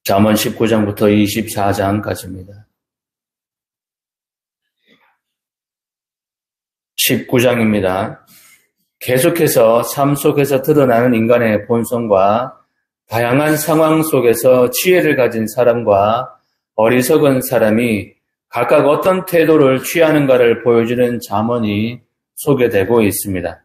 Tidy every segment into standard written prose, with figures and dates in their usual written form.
잠언 19장부터 24장까지입니다. 19장입니다. 계속해서 삶 속에서 드러나는 인간의 본성과 다양한 상황 속에서 지혜를 가진 사람과 어리석은 사람이 각각 어떤 태도를 취하는가를 보여주는 잠언이 소개되고 있습니다.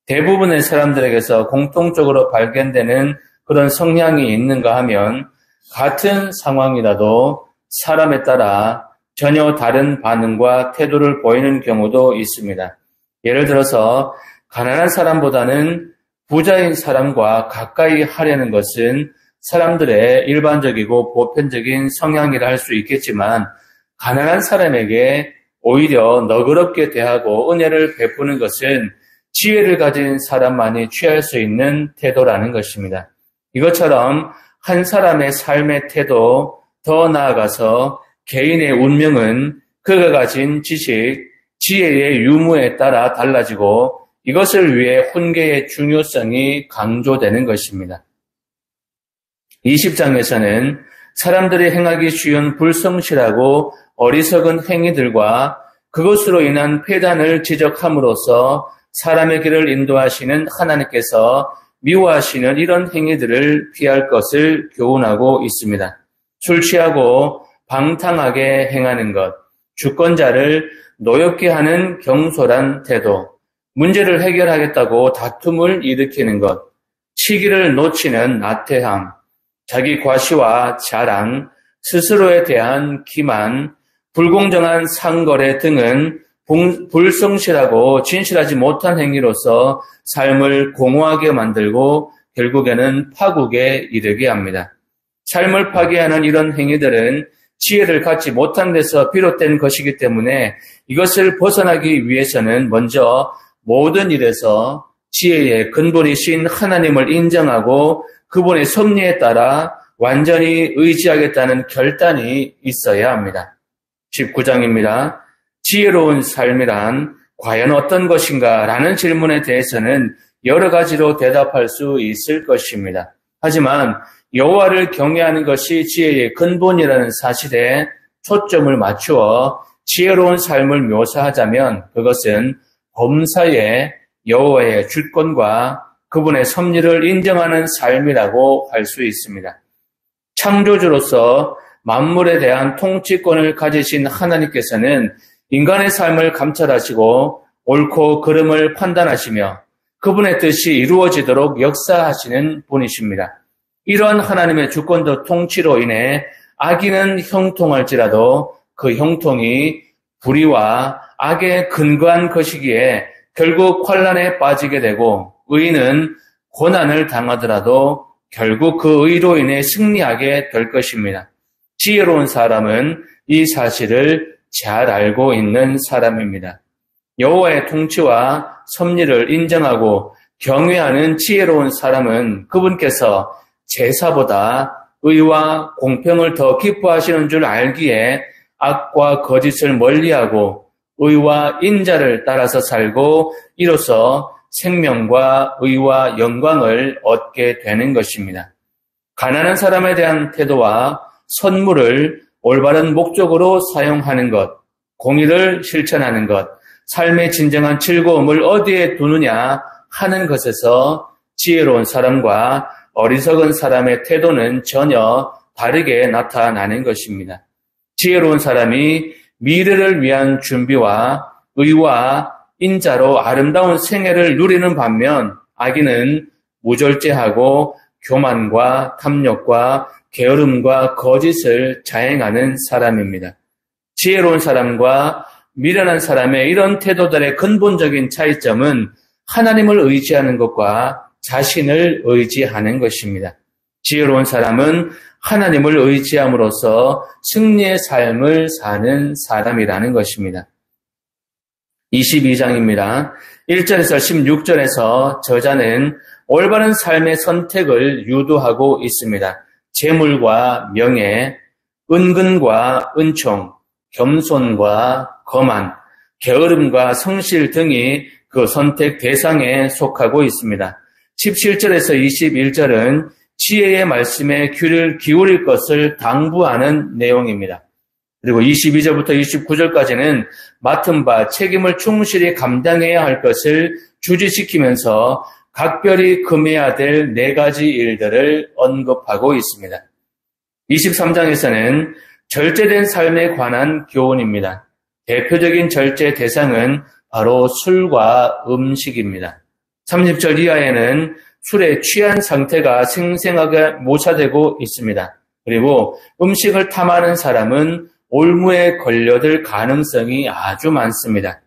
대부분의 사람들에게서 공통적으로 발견되는 그런 성향이 있는가 하면 같은 상황이라도 사람에 따라 전혀 다른 반응과 태도를 보이는 경우도 있습니다. 예를 들어서 가난한 사람보다는 부자인 사람과 가까이 하려는 것은 사람들의 일반적이고 보편적인 성향이라 할 수 있겠지만 가난한 사람에게 오히려 너그럽게 대하고 은혜를 베푸는 것은 지혜를 가진 사람만이 취할 수 있는 태도라는 것입니다. 이것처럼 한 사람의 삶의 태도, 더 나아가서 개인의 운명은 그가 가진 지식, 지혜의 유무에 따라 달라지고 이것을 위해 훈계의 중요성이 강조되는 것입니다. 20장에서는 사람들이 행하기 쉬운 불성실하고 어리석은 행위들과 그것으로 인한 폐단을 지적함으로써 사람의 길을 인도하시는 하나님께서 미워하시는 이런 행위들을 피할 것을 교훈하고 있습니다. 술 취하고 방탕하게 행하는 것, 주권자를 노엽게 하는 경솔한 태도, 문제를 해결하겠다고 다툼을 일으키는 것, 시기를 놓치는 나태함, 자기 과시와 자랑, 스스로에 대한 기만, 불공정한 상거래 등은 불성실하고 진실하지 못한 행위로서 삶을 공허하게 만들고 결국에는 파국에 이르게 합니다. 삶을 파괴하는 이런 행위들은 지혜를 갖지 못한 데서 비롯된 것이기 때문에 이것을 벗어나기 위해서는 먼저 모든 일에서 지혜의 근본이신 하나님을 인정하고 그분의 섭리에 따라 완전히 의지하겠다는 결단이 있어야 합니다. 19장입니다. 지혜로운 삶이란 과연 어떤 것인가? 라는 질문에 대해서는 여러 가지로 대답할 수 있을 것입니다. 하지만 여호와를 경외하는 것이 지혜의 근본이라는 사실에 초점을 맞추어 지혜로운 삶을 묘사하자면 그것은 범사에 여호와의 주권과 그분의 섭리를 인정하는 삶이라고 할 수 있습니다. 창조주로서 만물에 대한 통치권을 가지신 하나님께서는 인간의 삶을 감찰하시고 옳고 그름을 판단하시며 그분의 뜻이 이루어지도록 역사하시는 분이십니다. 이러한 하나님의 주권적 통치로 인해 악인은 형통할지라도 그 형통이 불의와 악에 근거한 것이기에 결국 환난에 빠지게 되고 의인은 고난을 당하더라도 결국 그 의로 인해 승리하게 될 것입니다. 지혜로운 사람은 이 사실을 잘 알고 있는 사람입니다. 여호와의 통치와 섭리를 인정하고 경외하는 지혜로운 사람은 그분께서 제사보다 의와 공평을 더 기뻐하시는 줄 알기에 악과 거짓을 멀리하고 의와 인자를 따라서 살고 이로써 생명과 의와 영광을 얻게 되는 것입니다. 가난한 사람에 대한 태도와 선물을 올바른 목적으로 사용하는 것, 공의를 실천하는 것, 삶의 진정한 즐거움을 어디에 두느냐 하는 것에서 지혜로운 사람과 어리석은 사람의 태도는 전혀 다르게 나타나는 것입니다. 지혜로운 사람이 미래를 위한 준비와 의와 인자로 아름다운 생애를 누리는 반면 악인은 무절제하고 교만과 탐욕과 게으름과 거짓을 자행하는 사람입니다. 지혜로운 사람과 미련한 사람의 이런 태도들의 근본적인 차이점은 하나님을 의지하는 것과 자신을 의지하는 것입니다. 지혜로운 사람은 하나님을 의지함으로써 승리의 삶을 사는 사람이라는 것입니다. 22장입니다. 1절에서 16절에서 저자는 올바른 삶의 선택을 유도하고 있습니다. 재물과 명예, 은근과 은총, 겸손과 거만, 게으름과 성실 등이 그 선택 대상에 속하고 있습니다. 17절에서 21절은 지혜의 말씀에 귀를 기울일 것을 당부하는 내용입니다. 그리고 22절부터 29절까지는 맡은 바 책임을 충실히 감당해야 할 것을 주지시키면서 각별히 금해야 될 4가지 일들을 언급하고 있습니다. 23장에서는 절제된 삶에 관한 교훈입니다. 대표적인 절제 대상은 바로 술과 음식입니다. 30절 이하에는 술에 취한 상태가 생생하게 묘사되고 있습니다. 그리고 음식을 탐하는 사람은 올무에 걸려들 가능성이 아주 많습니다.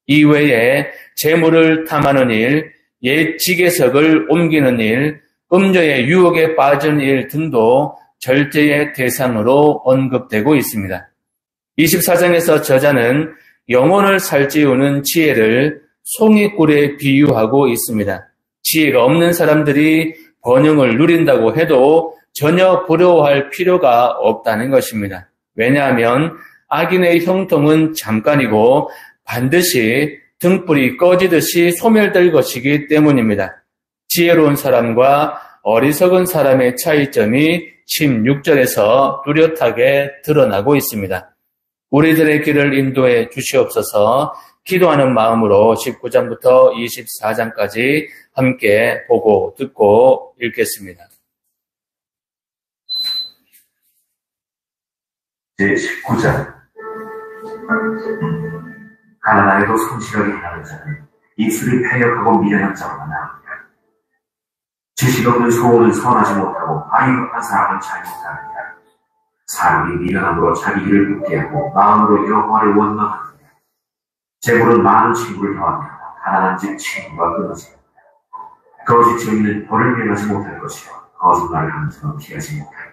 이외에 재물을 탐하는 일, 옛 지계석을 옮기는 일, 음녀의 유혹에 빠진 일 등도 절제의 대상으로 언급되고 있습니다. 24장에서 저자는 영혼을 살찌우는 지혜를 송이꿀에 비유하고 있습니다. 지혜가 없는 사람들이 번영을 누린다고 해도 전혀 부러워할 필요가 없다는 것입니다. 왜냐하면 악인의 형통은 잠깐이고 반드시 등불이 꺼지듯이 소멸될 것이기 때문입니다. 지혜로운 사람과 어리석은 사람의 차이점이 16절에서 뚜렷하게 드러나고 있습니다. 우리들의 길을 인도해 주시옵소서. 기도하는 마음으로 19장부터 24장까지 함께 보고 듣고 읽겠습니다. 제19장 가난하게도 성실하게 일하는 자는 입술이 패역하고 미련한 자로만 나옵니다. 지식 없는 소원은 선하지 못하고 바위급한 사람은 잘 못합니다. 사람이 미련함으로 자기 일을 굳게 하고 마음으로 여호와를 원망합니다. 재물은 많은 친구를 더하며 가난한 집 친구가 끊어집니다. 거짓 증인은 벌을 면하지 못할 것이요 거짓말을 하는 자는 피하지 못하리라.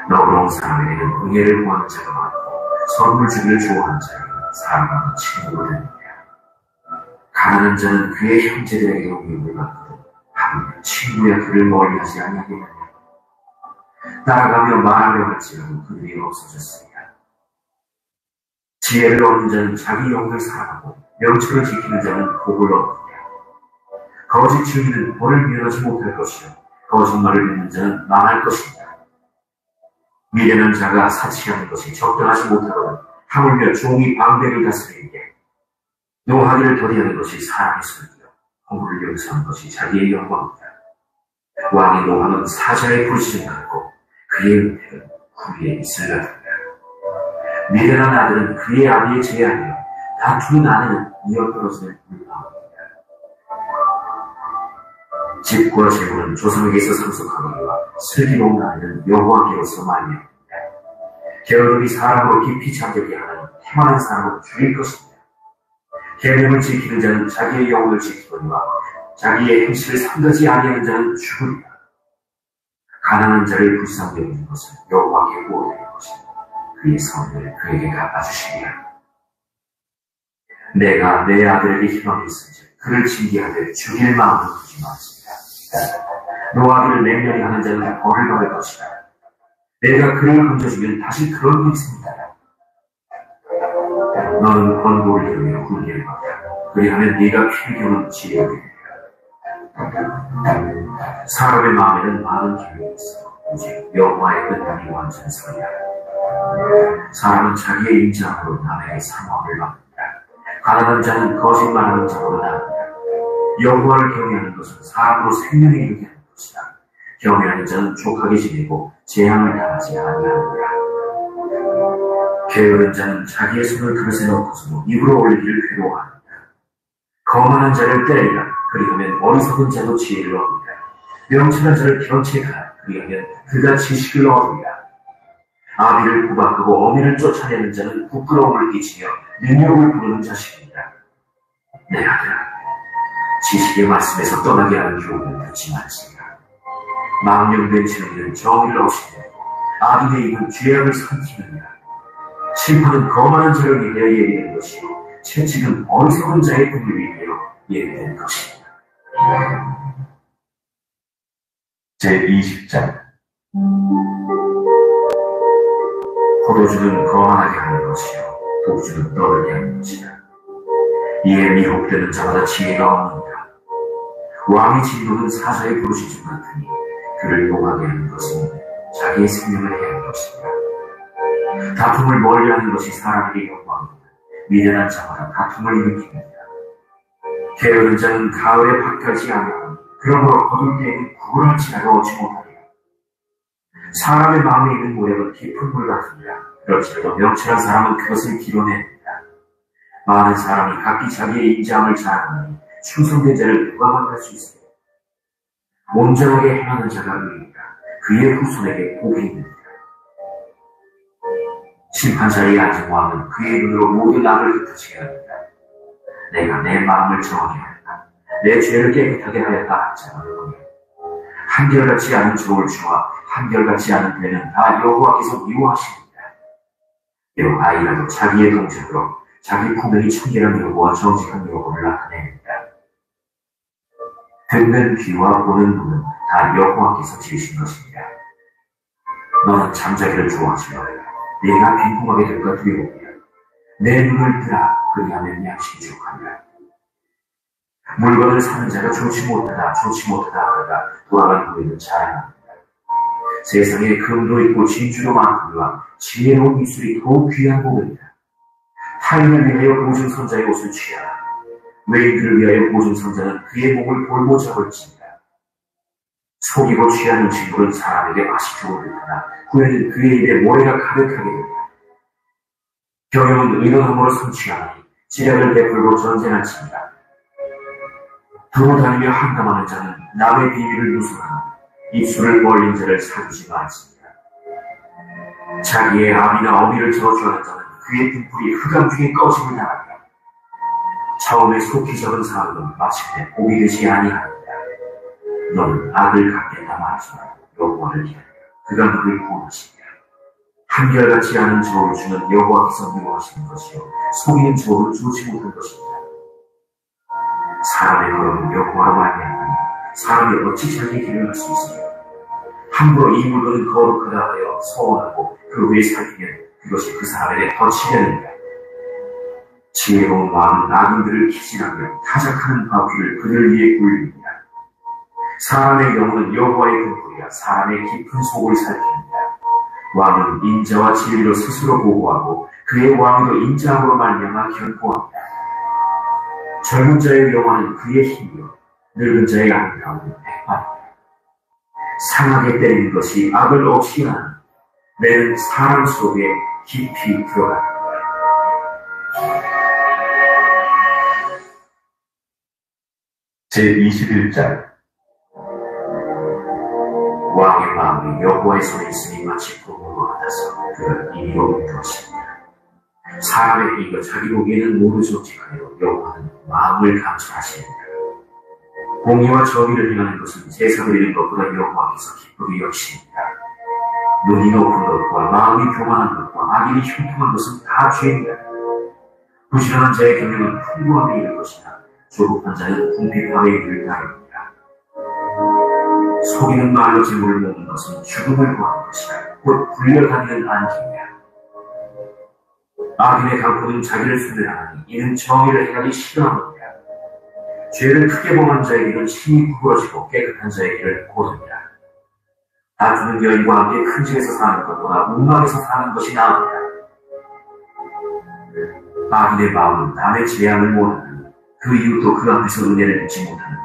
너그러운 사람에게는 은혜를 구하는 자가 많고 선물 주기를 좋아하는 자에게는 사랑하는 친구가 됩니다. 가난한 자는 그의 형제들에게 용림을 받거든 하물며 친구야 그를 멀리하지 아니하겠느냐. 따라가며 말하려 할지라도 그들이 없어졌습니다. 지혜를 얻는 자는 자기 영혼을 사랑하고 명철을 지키는 자는 복을 얻느니라. 거짓 증인은 벌을 면하지 못할 것이요 거짓말을 믿는 자는 망할 것입니다. 미련한 자가 사치하는 것이 적당하지 못하거든 하물며 종이 방배를 다스리는데 노하기를 더디하는 것이 사람의 손이요 허물을 용서하는 것이 자기의 영광이다. 왕의 노함은 사자의 부르짖음 같고 그의 은택은 구리의 이슬 같습니다. 미련한 아들은 그의 아비의 제한이요 다투는 아내는 이어떨어지는 물방울입니다. 집과 재물은 조상에게서 상속하거니와 슬기로운 아내는 여호와께로서 말미암습니다. 게으름이 사람으로 깊이 잠들게 하는 태만한 사람은 죽일 것입니다. 계명을 지키는 자는 자기의 영혼을 지키거니와 자기의 행실을 삼가지 아니하는 자는 죽으리라. 가난한 자를 불쌍히 여기는 것은 여호와께 보호되는 것입니다. 그의 선을 그에게 갚아주시리라. 내가 내 아들에게 희망이 있은지 그를 징계하되 죽일 마음을 두지 말습니다. 노하기를 맹렬히 하는 자는 벌을 받을 것이다. 내가 그를 건져주면 다시 그런 게 있습니다. 너는 권고를 이루며 군리를 받아 그리하면 네가 필경은 지혜를 이루리라. 사람의 마음에는 많은 계획이 있어 오직 여호와의 뜻만이 완전하리라. 사람은 자기의 인자함으로 남에게 상황을 받는다. 가난한 자는 거짓말하는 자보다 나은다. 여호와를 경외하는 것은 사람으로 생명에 이르게 하는 것이다. 경외하는 자는 족하게 지내고 재앙을 당하지 아니하느니라. 게으른 자는 자기의 손을 그릇에 넣고서 입으로 올리기를 괴로워합니다. 거만한 자를 때리라. 그리하면 어리석은 자도 지혜를 얻으리라. 명철한 자를 견책하라. 그리하면 그가 지식을 얻으리라. 아비를 구박하고 어미를 쫓아내는 자는 부끄러움을 끼치며 능력을 부르는 자식입니다. 내 아들아, 지식의 말씀에서 떠나게 하는 교훈을 듣지 말지니라. 망령된 증인은 정의를 없이며 아비의 입은 죄악을 삼키느니라. 심판은 거만한 자를 위하여 예비된 것이요 채찍은 어리석은 자의 분을 위하여 예비된 것입니다. 제20장 포도주는 거만하게 하는 것이요 독주는 떠들게 하는 것이다. 이에 미혹되는 자마다 지혜가 없는다. 왕의 진노는 사자의 부르짖음 같으니 그를 용하게 하는 것은 자기의 생명을 해야 할 것입니다. 다툼을 멀리하는 것이 사람에게 영광입니다. 미련한 자마다 다툼을 일으킵니다. 게으른 자는 가을에 밭가지 아니하니 그러므로 거둘 때에는 구걸할지라도 얻지 못하리라. 사람의 마음에 있는 모략은 깊은 물 같습니다. 그렇지라도 명철한 사람은 그것을 기뤄냅니다. 많은 사람이 각기 자기의 인자함을 자랑하니 충성된 자를 누가 만날 수 있습니다. 온전하게 행하는 자가 의인이라. 그의 후손에게 복이 있느니라. 심판자의 앉은 왕은 그의 눈으로 모든 악을 흩어지게 합니다. 내가 내 마음을 정하게 하였다. 내 죄를 깨끗하게 하였다. 자가 누구냐. 한결같지 않은 좋을 주와 한결같지 않은 배는 다 여호와께서 미워하십니다. 비록 아이라도 자기의 동생으로 자기 품행이 청결한 여호와 정직한 여호와를 나타냅니다. 듣는 귀와 보는 눈은 다 여호와께서 지으신 것입니다. 너는 잠자기를 좋아하시며 내가 빈궁하게 될까 두려우며 내 눈을 뜨라. 그리하면 양식이 족하리라. 물건을 사는 자가 좋지 못하다 하다가 돌아간 후에는 자랑합니다. 세상에 금도 있고 진주도 많거니와 지혜로운 입술이 더욱 귀한 복입니다. 타인을 위하여 보증선자의 옷을 취하라. 외인들을 위하여 보증선자는 그의 몸을 볼모 잡을지니라. 속이고 취하는 친구는 사람에게 맛이 좋은 듯하나 후에는 그의 입에 모래가 가득하게 된다. 경영은 의논함으로 성취하니 지략을 베풀고 전쟁할지니라. 두고 다니며 한감하는 자는 남의 비밀을 누설하니 입술을 벌린 자를 사주지 말지니라. 자기의 아비나 어미를 저주하는 자는 그의 등불이 흑암 중에 꺼짐을 당한다. 처음에 속히 적은 사람은 마침내 복이 되지 아니하느니라. 너는 악을 갚겠다 말하지만 여호와를 기다려 그가 너를 구원하시리라. 한결같지 않은 저울을 주는 여호와께서 미워하시는 것이요 속이는 저울을 주지 못한 것입니다. 사람의 걸음은 여호와로 말미암으니 사람이 어찌 자기 길을 할 수 있으며 함부로 이 물건은 거룩하다 하여 서원하고 그 후에 살피면 그것이 그 사람에게 덧이 되느니라. 지혜로운 마음은 악인들을 기진하며 타작하는 바퀴를 그들 위에 굴립니다. 사람의 영혼은 여호와의 근풀이라 사람의 깊은 속을 살핍니다. 왕은 인자와 진리로 스스로 보호하고 그의 왕도 인자함으로 말미암아 견고합니다. 젊은 자의 영화는 그의 힘이요 늙은 자의 아름다움은 백발입니다. 상하게 때리는 것이 악을 없이 하는 매는 사람 속에 깊이 들어갑니다. 제21장 왕의 마음이 여호와의 손에 있으니 마치 구멍과 같아서 그가 이리로 들었습니다. 사람의 이가 자기 보기에는 모두 정직하여 여호와는 마음을 감찰하십니다. 공의와 정의를 행하는 것은 제사 드리는 것보다 여호와께서 기쁘게 여기십니다. 눈이 높은 것과 마음이 교만한 것과 악인이 흉통한 것은 다 죄입니다. 부지런한 자의 경영은 풍부함에 이를 것이나 조급한 자는 궁핍함에 이를 따릅니다. 속이는 말로 재물을 먹는 것은 죽음을 구하는 것이라 곧 굴려다니는 안개입니다. 악인의 강포는 자기를 순례하니 이는 정의를 행하기 싫어합니다. 죄를 크게 범한 자에게는 힘이 구부러지고 깨끗한 자에게는 고듭니다. 다투는 여인과 함께 큰 집에서 사는 것보다 운막에서 사는 것이 나옵니다. 악인의 마음은 남의 재앙을 못하니 그 이웃도 그 앞에서 은혜를 잊지 못합니다.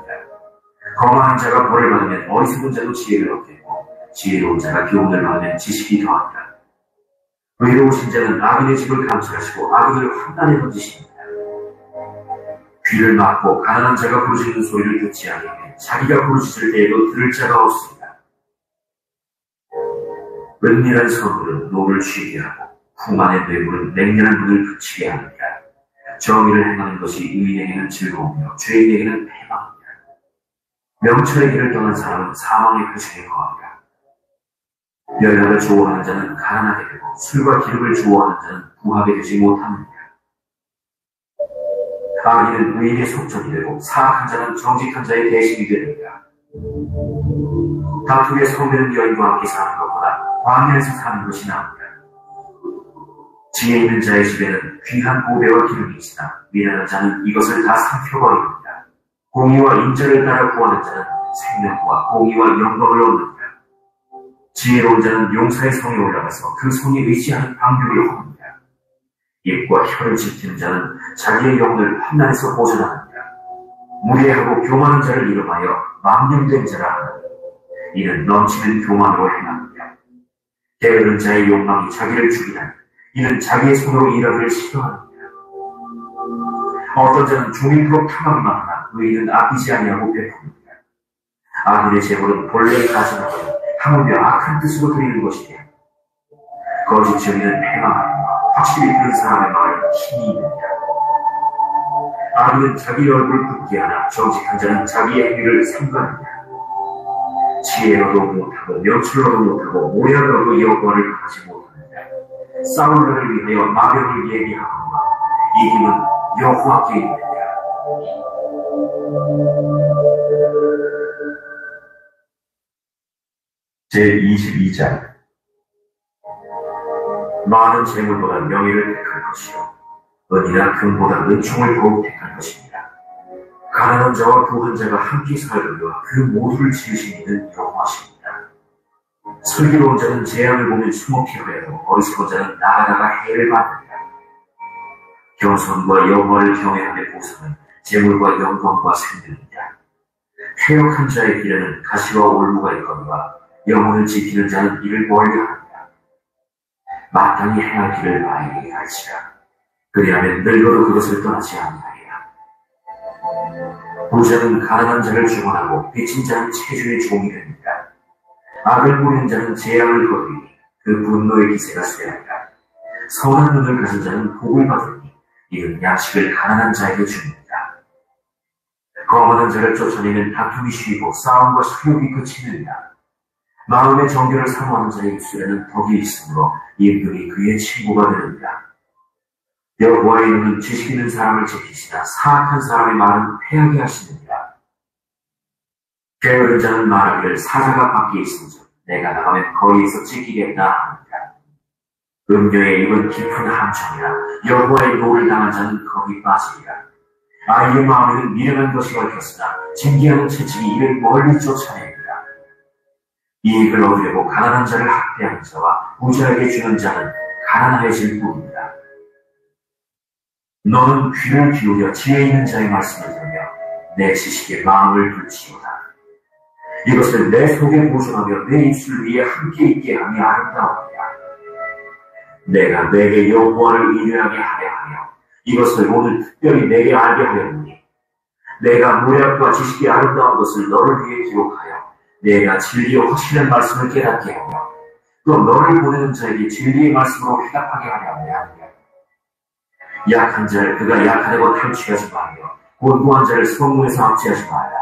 거만한 자가 벌을 받으면 어리석은 자도 지혜를 얻겠고 지혜로운 자가 교훈을 받으면 지식이 더합니다. 의로우신 자는 악인의 집을 감찰하시고 악인을 환난에 던지십니다. 귀를 막고 가난한 자가 부르짖는 소리를 듣지 아니하면 자기가 부르짖을 때에도 들을 자가 없습니다. 은밀한 선물은 노를 취하게 하고 풍만의 뇌물은 맹렬한 눈을 그치게 합니다. 정의를 행하는 것이 의인에게는 즐거우며 죄인에게는 패망입니다. 명철의 길을 떠난 사람은 사망의 표식에 거합니다. 연락을 좋아하는 자는 가난하게 되고 술과 기름을 좋아하는 자는 부하게 되지 못합니다. 악인은 의인의 속전이 되고 사악한 자는 정직한 자의 대신이 됩니다. 다툼의 성되는 여인과 함께 사는 것보다 광야에서 사는 것이 나옵니다. 지혜 있는 자의 집에는 귀한 보배와 기름이 있으나 미련한 자는 이것을 다 삼켜버립니다. 공의와 인자를 따라 구하는 자는 생명과 공의와 영광을 얻는다. 지혜로운 자는 용사의 성에 올라가서 그 성에 의지하는 방벽을 허물니다. 입과 혀를 지키는 자는 자기의 영혼을 환난에서 보존합니다. 무례하고 교만한 자를 이름하여 망령된 자라 하나니 이는 넘치는 교만으로 행합니다. 게으른 자의 욕망이 자기를 죽이나니 이는 자기의 손으로 일하기를 싫어합니다. 어떤 자는 종일토록 탐하기만 하나 의인은 아끼지 아니하고 베풉니다. 악인의 재물은 본래 가증하고 하물며 악한 뜻으로 드리는 것이며 거짓 증인은 패망하며 확실히 들은 사람의 말에 힘이 있느니라. 악인은 자기 얼굴을 굽게 하나 정직한 자는 자기의 행위를 삼가느니라. 지혜로도 못하고 명철로도 못하고 모략으로도 여호와를 가지 못하느니라. 싸우려를 위하여 마병을 예비하거니와 이김은 여호와께 있느니라. 제22장 많은 재물보다 명예를 택할 것이요 은이나 금보다 은총을 더욱 택할 것입니다. 가난한 자와 부한 자가 함께 살거니와 그 모두를 지으신 이는 여호와십니다. 슬기로운 자는 재앙을 보면 숨었게 하여도 어리석은 자는 나가다가 해를 받느니라. 겸손과 여호와를 경외함의 보상은 재물과 영광과 생명이다. 쾌역한 자의 길에는 가시와 올무가 있거니와 영혼을 지키는 자는 이를 멀리합니다. 마땅히 행할 길을 아이에게 가르치라. 그리하면 늙어도 그것을 떠나지 아니하리라. 부자는 가난한 자를 주관하고 빚진 자는 체주의 종이 됩니다. 악을 부리는 자는 재앙을 거두리니 그 분노의 기세가 쇠하리라. 선한 눈을 가진 자는 복을 받으니 이는 양식을 가난한 자에게 줍니다. 거만한 자를 쫓아내면 다툼이 쉬고 싸움과 수욕이 그치느니라. 마음의 정결을 사모하는 자의 입술에는 덕이 있으므로 인분이 그의 친구가 되느니라. 여호와의 눈은 지식 있는 사람을 지키시나 사악한 사람의 말은 패하게 하시느니라. 게으른 자는 말하기를 사자가 밖에 있은즉 내가 나가면 거리에서 찢기겠다 하느니라. 음녀의 입은 깊은 함정이라. 여호와의 노를 당한 자는 거기 빠지리라. 아이의 마음에는 미련한 것이 얽혔으나 징계하는 채찍이 이를 멀리 쫓아내리라. 이익을 얻으려고 가난한 자를 학대하는 자와 부자에게 주는 자는 가난하여질 뿐입니다. 너는 귀를 기울여 지혜 있는 자의 말씀을 들으며 내 지식에 마음을 둘지어다. 이것을 내 속에 보존하며 내 입술 위에 함께 있게 하니 아름다우니라. 내가 내게 여호와를 인내하게 하려 하며 이것을 오늘 특별히 내게 알게 하였느니 내가 모략과 지식이 아름다운 것을 너를 위해 기록하여 내가 진리와 확실한 말씀을 깨닫게 하며 또 너를 보내는 자에게 진리의 말씀으로 회답하게 하려 하며 약한 자를 그가 약하다고 탈취하지 말며 곤고한 자를 성문에서 압제하지 말라.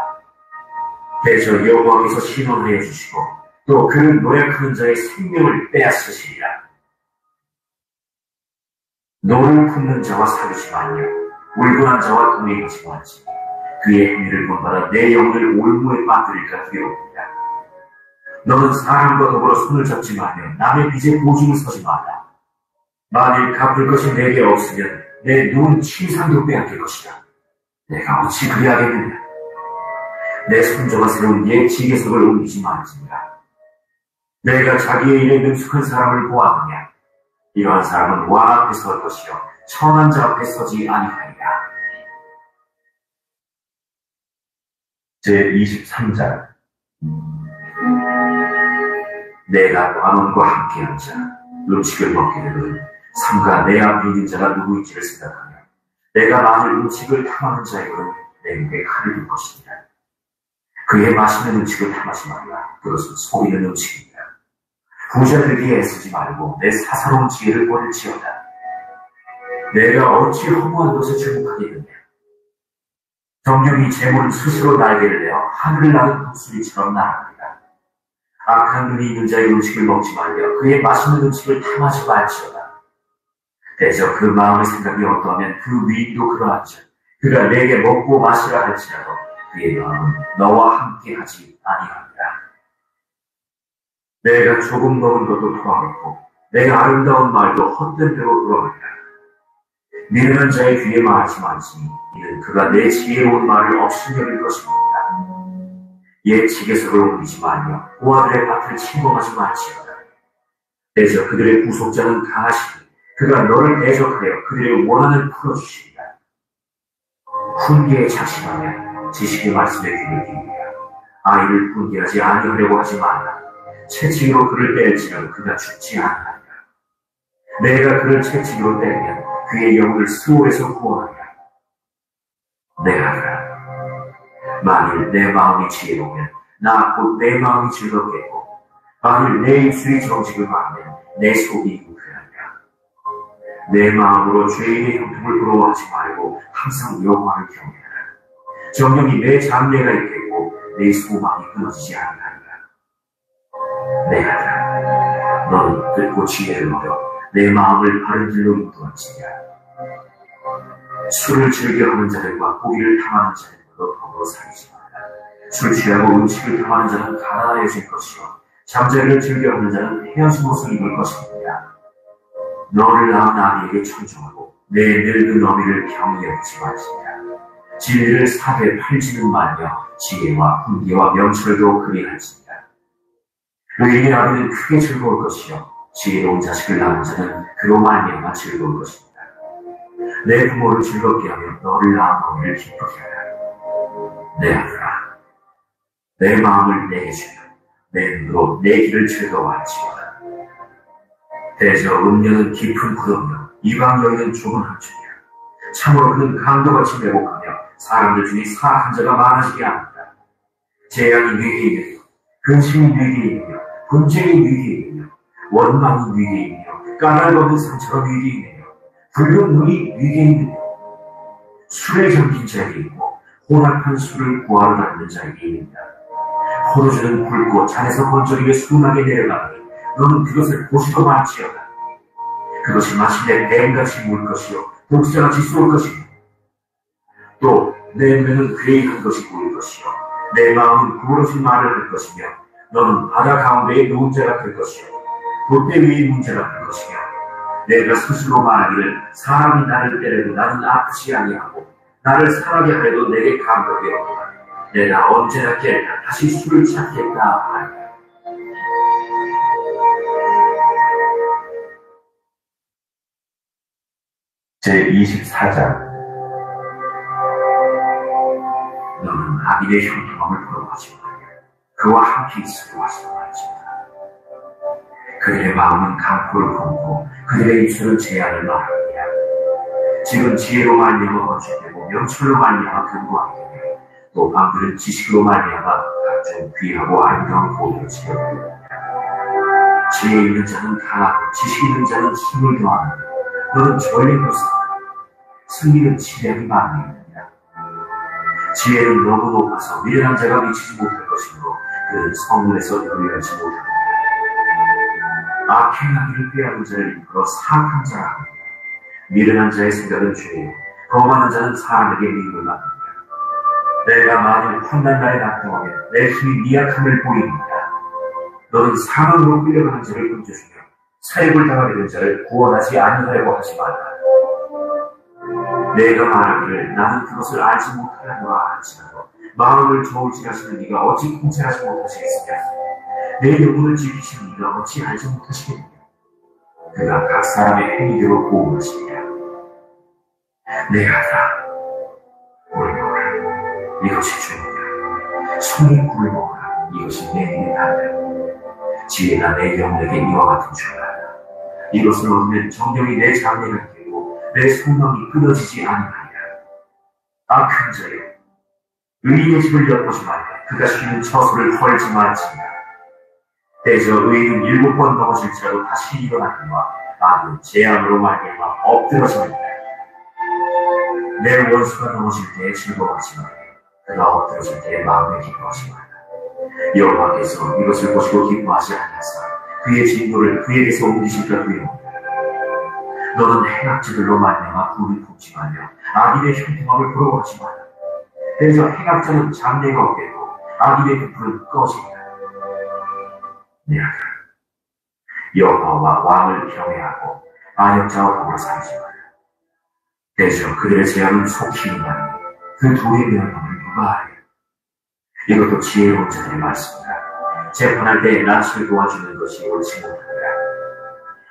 대저 여호와께서 신원하여 주시고 또 그를 노력하는 자의 생명을 빼앗으시리라. 노를 품는 자와 사귀지 말며 울분한 자와 동행하지 말지. 그의 행위를 본받아 내 영혼을 올무에 빠뜨릴까 두려웁니다. 너는 사람과 더불어 손을 잡지 말며 남의 빚에 보증을 서지 말라. 만일 갚을 것이 내게 없으면 내 눈 침상도 빼앗길 것이다. 내가 어찌 그리하겠느냐. 내 손조가 세운 옛 지게석을 옮기지 말지니라. 내가 자기의 일에 능숙한 사람을 보았느냐. 이러한 사람은 왕 앞에 설 것이요 천한 자 앞에 서지 아니하리라. 제23장 내가 관원과 함께 앉아 음식을 먹게 되면 삼가 내 앞에 있는 자가 누구인지를 생각하며 내가 만일 음식을 탐하는 자에게는 내 입에 칼을 둘 것입니다. 그의 맛있는 음식을 탐하지 말라. 그것은 속이는 음식입니다. 부자들에게 애쓰지 말고 내 사사로운 지혜를 버릴지어다. 내가 어찌 허무한 것에 주목하겠느냐. 정령이 재물은 스스로 날개를 내어 하늘을 나는 독수리처럼 날아갑니다. 악한 눈이 있는 자의 음식을 먹지 말며 그의 맛있는 음식을 탐하지 말지어다. 대저 그 마음의 생각이 어떠하면 그 위인도 그러하지. 그가 내게 먹고 마시라 할지라도 그의 마음은 너와 함께 하지 아니합니다. 내가 조금 먹은 것도 토하겠고 내가 아름다운 말도 헛된 대로 돌아가리라. 미련한 자의 귀에 말하지 말지니 이는 그가 내 지혜로운 말을 없이 여길 것입니다. 옛 지게석을 옮기지 말며 고아들의 밭을 침범하지 말지어다. 대저 그들의 구속자는 강하시니 그가 너를 대적하여 그들의 원한을 풀어주시리라. 훈계에 작심하며 지식의 말씀에 귀를 기울이라. 아이를 훈계하지 아니하려고 하지 말라. 채찍으로 그를 때릴지라도 그가 죽지 않으리라. 내가 그를 채찍으로 때리면 그의 영혼을 스올에서 구원하리라. 내 아들아, 만일 내 마음이 지혜로우면 나 곧 내 마음이 즐겁겠고, 만일 내 입술이 정직을 말하면 내 속이 유쾌하리라. 내 마음으로 죄인의 형통을 부러워하지 말고 항상 여호와를 경외하라. 정령이 내 장래가 있겠고 내 소망이 끊어지지 아니하리라. 내 아들아, 너는 듣고 지혜를 얻어 내 마음을 바른 길로 인도할지니라. 술을 즐겨하는 자들과 고기를 탐하는 자들과 더불어 살지 말라. 술 취하고 음식을 탐하는 자는 가난해질 것이요 잠자리를 즐겨하는 자는 헤어진 옷을 입을 것입니다. 너를 낳은 아비에게 청정하고 내 늙은 어미를 경히 여기지 말지니라. 진리를 사대 팔지는 말며 지혜와 훈계와 명철도 그리할지니라. 의인의 아비는 크게 즐거울 것이요 지혜로운 자식을 낳은 자는 그로 말미암아 즐거울 것입니다. 내 부모를 즐겁게 하며 너를 낳은 어미를 기쁘게 하라. 내 아들아, 내 마음을 내게 주며 내 눈으로 내 길을 즐거워할지어다. 대저 음녀는 깊은 구덩이요 이방 여인은 좁은 함정이야. 참으로 그는 강도같이 매복하며 사람들 중에 사악한 자가 많아지게 합니다. 재앙이 위기에 이르며 근심이 위기에 이르며 분쟁이 위기에 이르며 원망이 위기에 이르며 까닭없는 상처가 위기에 이르며 붉은 눈이 위기에 이르며 술에 잠긴 자에게 있고 혼합한 술을 구하러 다니는 자에게 이릅니다. 포도주는 굵고 잔에서 번쩍이며 순하게 내려가니 너는 그것을 보지도 말지어다. 그것이 마침내 뱀같이 물 것이요 독사같이 쏠 것이며 또 내 눈에는 괴이한 것이 보일 것이요 내 마음은 구부러진 말을 할 것이며 너는 바다 가운데의 누운 자가 될 것이요 돛대 위의 누운 자가 될 것이며 내가 스스로 말하기를 사람이 나를 때려도 나는 아프지 아니하고 나를 상하게 하려도 내게 감격이 없다. 내가 언제나 깨다 다시 술을 찾겠다 하리라. 제24장. 너는 아비의 형통함을 부러워하지 말며 그와 함께 있으려 하지 말지어다. 그들의 마음은 강포를 품고 그들의 입술은 재앙을 말하느니라. 지금 지혜로 말미암아 건축되고 명철로 말미암아 견고하게 되며 또 방들은 지식으로 말미암아 각종 귀하고 아름다운 보배를 지어버립니다. 지혜 있는 자는 강하고 지식 있는 자는 힘을 더하는데 너는 전례로서 승리는 지략이 많으니라. 지혜는 너무 높아서 미련한 자가 미치지 못할 것이므로 그는 성문에서 요리하지 못합니다. 악행하기를 빼앗는 자를 이끌어 사악한 자라 합니다. 미련한 자의 생각은 죄요 거만한 자는 사람에게 미움을 받는다. 내가 만일 환난 날에 나타나면 내 힘이 미약함을 보입니다. 너는 사망으로 끌려가는 자를 건져주며 사역을 당하게 된 자를 구원하지 아니하려고 하지 말라. 내가 말하기를 나는 그것을 알지 못하려고 할지라도 마음을 저울질하시는 네가 어찌 통찰하지 못하시겠으며 내 영혼을 지키시는 네가 어찌 알지 못하시겠느냐. 그가 각 사람의 행위대로 보호하시리라. 내 아들아, 꿀 먹으라. 이것이 주님이라. 송이 꿀 먹으라. 이것이 내 입에 닿으라. 지혜가 내 영혼에게 이와 같은 줄을 알라. 이것을 얻으면 정령이 내 장래가 되고 내 소망이 끊어지지 아니하리라. 악한 자여, 의인의 집을 엿보지 말라. 그가 쉬는 처소를 헐지 말지니라. 대저 의인은 7번 넘어질지라도 다시 일어나니와 아는 재앙으로 말미암아 엎드러집니다. 내 원수가 넘어질 때에 즐거워하지 말라. 그가 엎드러질 때에 마음에 기뻐하지 말라. 여호와께서 이것을 보시고 기뻐하지 않으사 그의 진노를 그에게서 옮기실까 두려워합니다. 너는 행악자들로 말미암아 불을 품지 말며 악인의 형통함을 부러워하지 말라. 그래서 행악자는 장래가 없겠고 악인의 불은 꺼지리라. 내 아들아, 여호와와 왕을 경외하고 반역자와 더불어 살지 말라. 대저 그들의 재앙은 속히 임하니 그 돌의 명령을 누가 하리라. 이것도 지혜로운 자들의 말씀이다. 재판할 때 낯을 도와주는 것이 옳지 못하니라.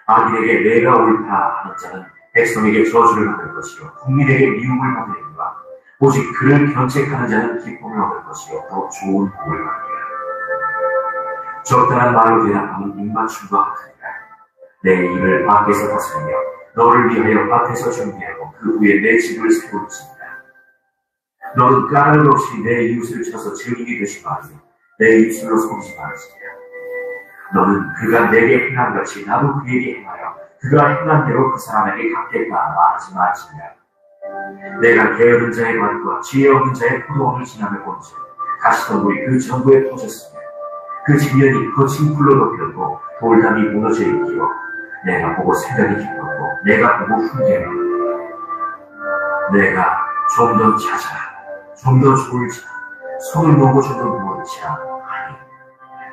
악인에게 내가 옳다 하는 자는 백성에게 저주를 받을 것이요 국민에게 미움을 받으리라. 오직 그를 견책하는 자는 기쁨을 얻을 것이요 더 좋은 복을 받으리라. 적당한 말로 대답하면 입맞춤과 같으니라. 내 입을 밖에서 다스리며 너를 위하여 밭에서 준비하고 그 후에 내 집을 세울지니라. 너는 까닭 없이 내 이웃을 쳐서 증인이 되지 말며 내 입술로 속이지 말지니라. 너는 그가 내게 행한 같이 나도 그에게 행하여 그가 행한 대로 그 사람에게 갚겠다 말하지 말지니라. 내가 게으른 자의 말과 지혜 없는 자의 포도원을 지나며 본즉 가시덤불이 그 전부에 터졌으며 그 지면이 거친 불로 덮였고 돌담이 무너져 있기로 내가 보고 생각이 깊었고 내가 보고 훈계하였노라. 내가 좀 더 찾아 좀 더 좋을지라 손을 놓고 좀 더 누웠지라 하니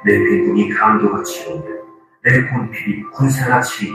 내 빈둥이 강도같이 오며 내 곤필이 군사같이